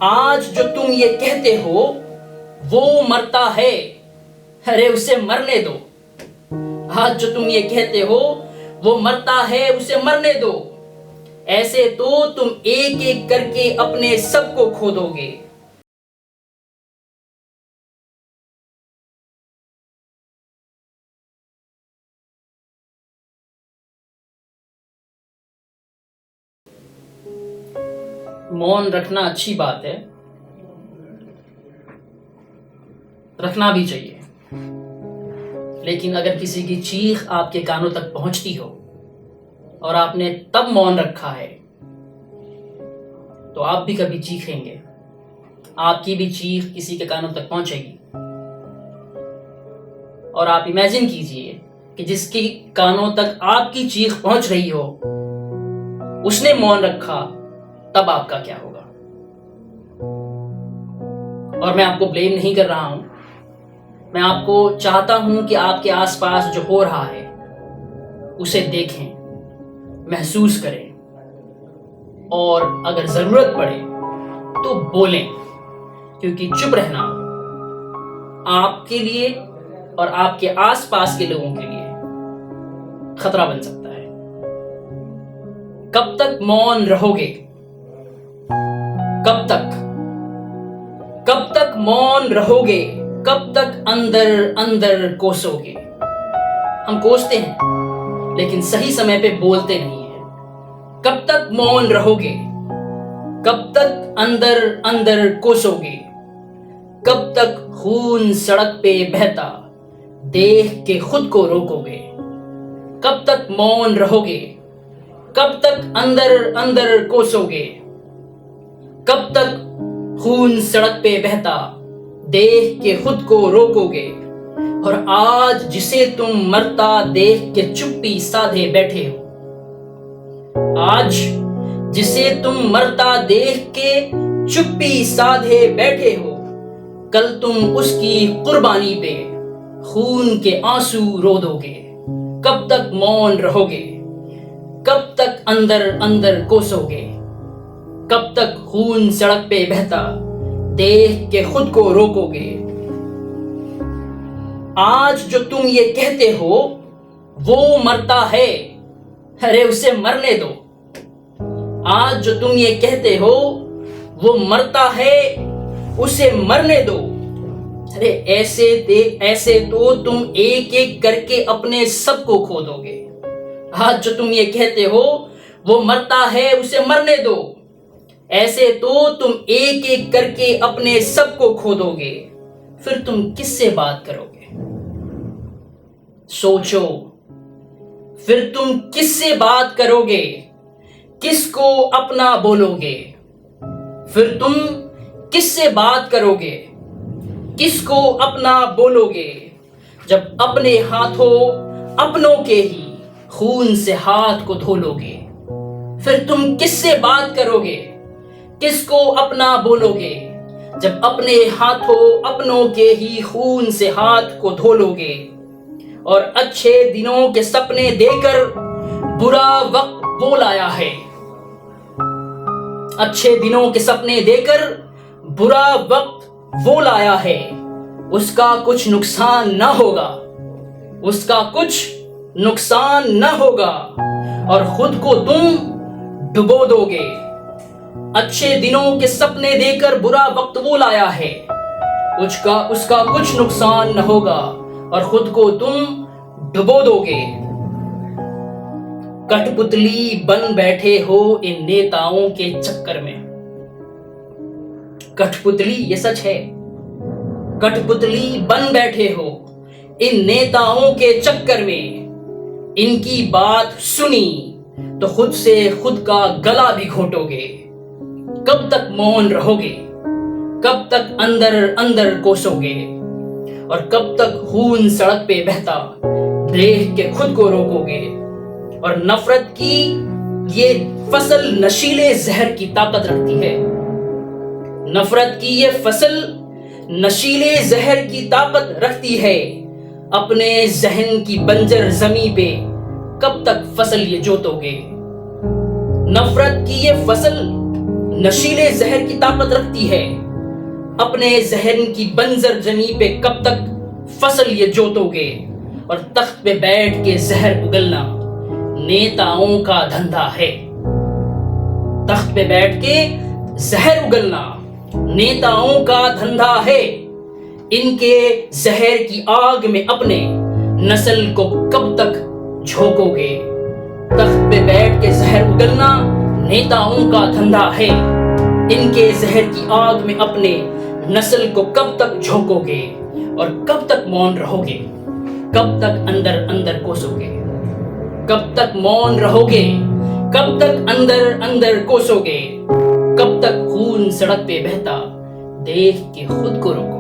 आज जो तुम ये कहते हो वो मरता है, अरे उसे मरने दो। आज जो तुम ये कहते हो वो मरता है, उसे मरने दो। ऐसे तो तुम एक एक करके अपने सब को खो दोगे। मौन रखना अच्छी बात है, रखना भी चाहिए। लेकिन अगर किसी की चीख आपके कानों तक पहुंचती हो और आपने तब मौन रखा है, तो आप भी कभी चीखेंगे, आपकी भी चीख किसी के कानों तक पहुंचेगी। और आप इमेजिन कीजिए कि जिसकी कानों तक आपकी चीख पहुंच रही हो उसने मौन रखा, तब आपका क्या होगा। और मैं आपको ब्लेम नहीं कर रहा हूं, मैं आपको चाहता हूं कि आपके आसपास जो हो रहा है उसे देखें, महसूस करें और अगर जरूरत पड़े तो बोलें, क्योंकि चुप रहना आपके लिए और आपके आसपास के लोगों के लिए खतरा बन सकता है। कब तक मौन रहोगे? कब तक मौन रहोगे? कब तक अंदर अंदर कोसोगे? हम कोसते हैं लेकिन सही समय पे बोलते नहीं हैं। कब तक मौन रहोगे? कब तक अंदर अंदर कोसोगे? कब तक खून सड़क पे बहता देख के खुद को रोकोगे? कब तक मौन रहोगे? कब तक अंदर अंदर कोसोगे? कब तक खून सड़क पे बहता देख के खुद को रोकोगे? और आज जिसे तुम मरता देख के चुप्पी साधे बैठे हो, आज जिसे तुम मरता देख के चुप्पी साधे बैठे हो, कल तुम उसकी कुर्बानी पे खून के आंसू रो दोगे। कब तक मौन रहोगे? कब तक अंदर अंदर कोसोगे? कब तक खून सड़क पे बहता देख के खुद को रोकोगे? आज जो तुम ये कहते हो वो मरता है, अरे उसे मरने दो। आज जो तुम ये कहते हो वो मरता है, उसे मरने दो। अरे ऐसे तो तुम एक एक करके अपने सब को खो दोगे। आज जो तुम ये कहते हो वो मरता है, उसे मरने दो। ऐसे तो तुम एक एक करके अपने सब को खो दोगे। फिर तुम किससे बात करोगे? सोचो, फिर तुम किससे बात करोगे? किसको अपना बोलोगे? फिर तुम किससे बात करोगे? किसको अपना बोलोगे? जब अपने हाथों अपनों के ही खून से हाथ को धो लोगे। फिर तुम किससे बात करोगे? किसको अपना बोलोगे? जब अपने हाथों अपनों के ही खून से हाथ को धो लोगे और अच्छे दिनों के सपने देकर बुरा वक्त वो लाया है। अच्छे दिनों के सपने देकर बुरा वक्त वो लाया है। उसका कुछ नुकसान न होगा, उसका कुछ नुकसान न होगा और खुद को तुम डुबो दोगे। अच्छे दिनों के सपने देकर बुरा वक्त वो लाया है, उसका कुछ नुकसान न होगा और खुद को तुम डुबो दोगे। कठपुतली बन बैठे हो इन नेताओं के चक्कर में। कठपुतली, ये सच है, कठपुतली बन बैठे हो इन नेताओं के चक्कर में। इनकी बात सुनी तो खुद से खुद का गला भी घोटोगे। कब तक मौन रहोगे? कब तक अंदर अंदर कोसोगे? और कब तक खून सड़क पे बहता देख के खुद को रोकोगे? और नफरत की ये फसल नशीले जहर की ताकत रखती है। नफरत की ये फसल नशीले जहर की ताकत रखती है। अपने जहन की बंजर जमीन पे कब तक फसल ये जोतोगे? नफरत की ये फसल नशीले जहर की ताकत रखती है। अपने जहन की बंजर जमी पे कब तक फसल ये जोतोगे, और तख्त पे बैठ के जहर उगलना नेताओं का धंधा है। तख्त पे बैठ के जहर उगलना नेताओं का धंधा है। इनके जहर की आग में अपने नस्ल को कब तक झोंकोगे। तख्त पे बैठ के जहर उगलना नेताओं का धंधा है। इनके जहर की आग में अपने नस्ल को कब तक झोंकोगे, और कब तक मौन रहोगे। कब तक अंदर अंदर कोसोगे। कब तक मौन रहोगे। कब तक अंदर अंदर कोसोगे। कब तक खून सड़क पे बहता देख के खुद को रोको।